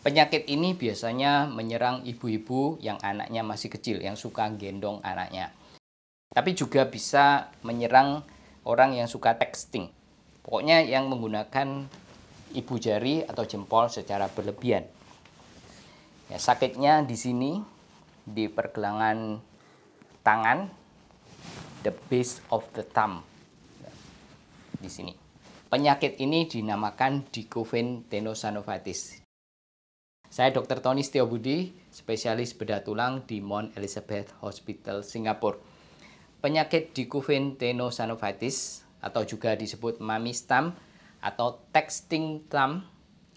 Penyakit ini biasanya menyerang ibu-ibu yang anaknya masih kecil, yang suka gendong anaknya. Tapi juga bisa menyerang orang yang suka texting. Pokoknya yang menggunakan ibu jari atau jempol secara berlebihan. Ya, sakitnya di sini, di pergelangan tangan, the base of the thumb. Di sini. Penyakit ini dinamakan Dicoven tenosynovitis. Saya Dr. Tony Setiobudi, spesialis bedah tulang di Mount Elizabeth Hospital, Singapura. Penyakit Dicoven tenosynovitis atau juga disebut mummy thumb atau texting thumb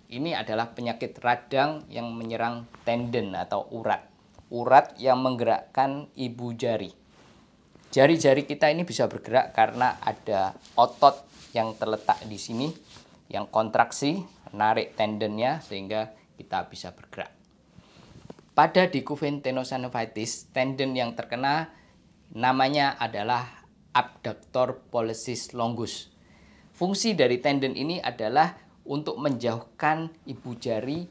ini adalah penyakit radang yang menyerang tendon atau urat. Urat yang menggerakkan ibu jari. Jari-jari kita ini bisa bergerak karena ada otot yang terletak di sini yang kontraksi, menarik tendonnya sehingga kita bisa bergerak. Pada Dicoven tenosynovitis, tendon yang terkena namanya adalah abductor pollicis longus. Fungsi dari tendon ini adalah untuk menjauhkan ibu jari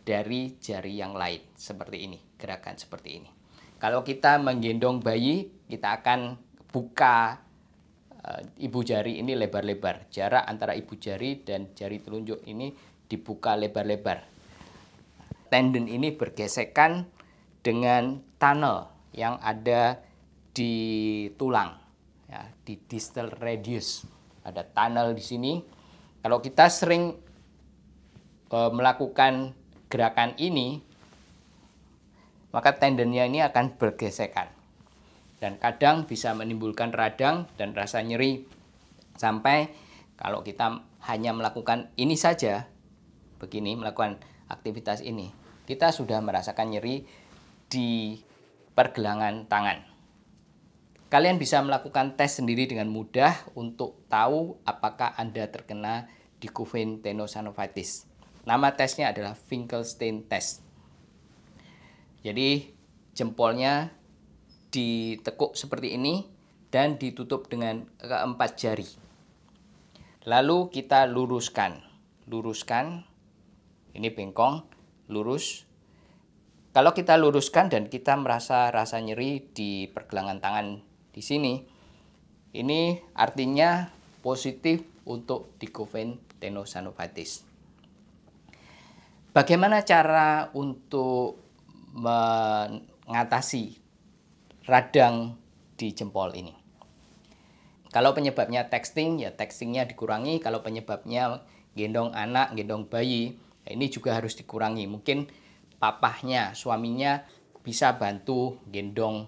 dari jari yang lain, seperti ini, gerakan seperti ini. Kalau kita menggendong bayi, kita akan buka ibu jari ini lebar-lebar. Jarak antara ibu jari dan jari telunjuk ini dibuka lebar-lebar. Tendon ini bergesekan dengan tunnel yang ada di tulang, ya, di distal radius. Ada tunnel di sini. Kalau kita sering melakukan gerakan ini, maka tendonnya ini akan bergesekan. Dan kadang bisa menimbulkan radang dan rasa nyeri. Sampai kalau kita hanya melakukan ini saja, begini, melakukan aktivitas ini, kita sudah merasakan nyeri di pergelangan tangan. Kalian bisa melakukan tes sendiri dengan mudah untuk tahu apakah Anda terkena Dicoven tenosynovitis. Nama tesnya adalah Finkelstein test. Jadi jempolnya ditekuk seperti ini dan ditutup dengan keempat jari. Lalu kita luruskan. Ini bengkong, lurus. Kalau kita luruskan dan kita merasa rasa nyeri di pergelangan tangan di sini, ini artinya positif untuk Dicoven tenosynovitis. Bagaimana cara untuk mengatasi radang di jempol ini? Kalau penyebabnya texting, ya textingnya dikurangi. Kalau penyebabnya gendong anak, gendong bayi, ini juga harus dikurangi. Mungkin papahnya, suaminya bisa bantu gendong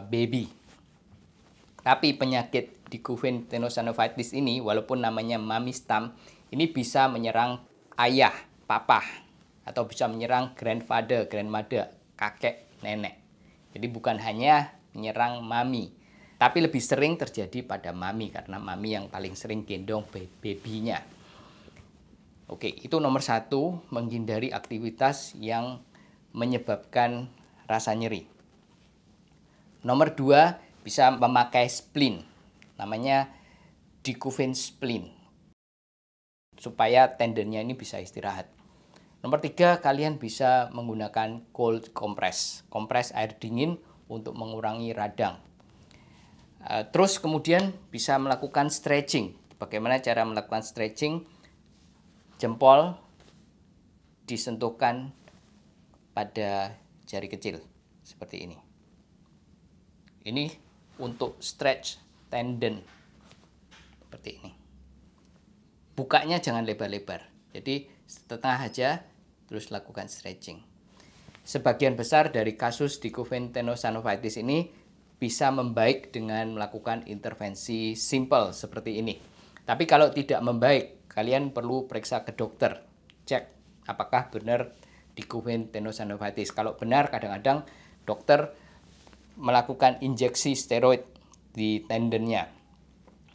baby. Tapi penyakit Dicoven tenosynovitis ini, walaupun namanya mummy thumb, ini bisa menyerang ayah, papa, atau bisa menyerang grandfather, grandmother, kakek, nenek. Jadi bukan hanya menyerang mami, tapi lebih sering terjadi pada mami karena mami yang paling sering gendong babynya. Oke, itu nomor 1, menghindari aktivitas yang menyebabkan rasa nyeri. Nomor 2, bisa memakai splint, namanya Dicoven splint, supaya tendonnya ini bisa istirahat. Nomor 3, kalian bisa menggunakan cold compress, kompres air dingin untuk mengurangi radang. Terus kemudian bisa melakukan stretching. Bagaimana cara melakukan stretching? Jempol disentuhkan pada jari kecil seperti ini. Ini untuk stretch tendon seperti ini. Bukanya jangan lebar-lebar. Jadi setengah aja, terus lakukan stretching. Sebagian besar dari kasus Dicoven tenosynovitis ini bisa membaik dengan melakukan intervensi simple seperti ini. Tapi kalau tidak membaik, kalian perlu periksa ke dokter, cek apakah benar Dicoven tenosynovitis. Kalau benar, kadang-kadang dokter melakukan injeksi steroid di tendonnya.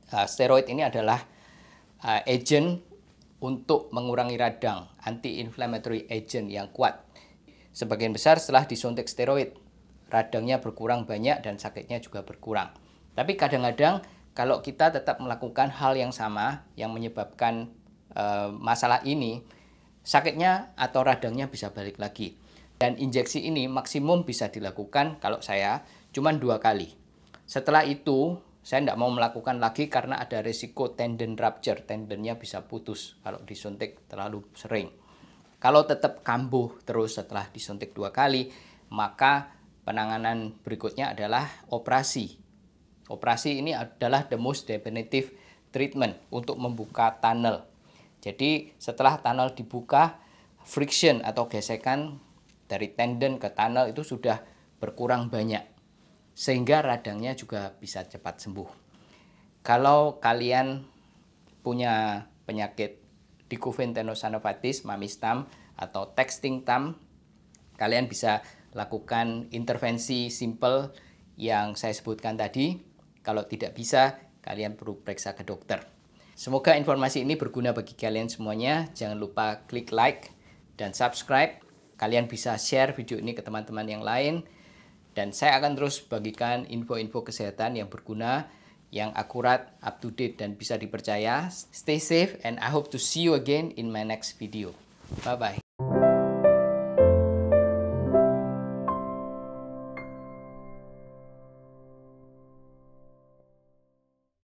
Steroid ini adalah agent untuk mengurangi radang, anti-inflammatory agent yang kuat. Sebagian besar setelah disuntik steroid, radangnya berkurang banyak dan sakitnya juga berkurang. Tapi kadang-kadang kalau kita tetap melakukan hal yang sama yang menyebabkan masalah ini, sakitnya atau radangnya bisa balik lagi. Dan injeksi ini maksimum bisa dilakukan kalau saya cuma 2 kali. Setelah itu saya tidak mau melakukan lagi karena ada risiko tendon rupture, tendonnya bisa putus kalau disuntik terlalu sering. Kalau tetap kambuh terus setelah disuntik 2 kali, maka penanganan berikutnya adalah operasi. Operasi ini adalah the most definitive treatment untuk membuka tunnel. Jadi setelah tunnel dibuka, friction atau gesekan dari tendon ke tunnel itu sudah berkurang banyak, sehingga radangnya juga bisa cepat sembuh. Kalau kalian punya penyakit Dickuvin-Tenosynovitis, Mummies thumb atau texting thumb, kalian bisa lakukan intervensi simple yang saya sebutkan tadi. Kalau tidak bisa, kalian perlu periksa ke dokter. Semoga informasi ini berguna bagi kalian semuanya. Jangan lupa klik like dan subscribe. Kalian bisa share video ini ke teman-teman yang lain. Dan saya akan terus bagikan info-info kesehatan yang berguna, yang akurat, up to date, dan bisa dipercaya. Stay safe and I hope to see you again in my next video. Bye-bye.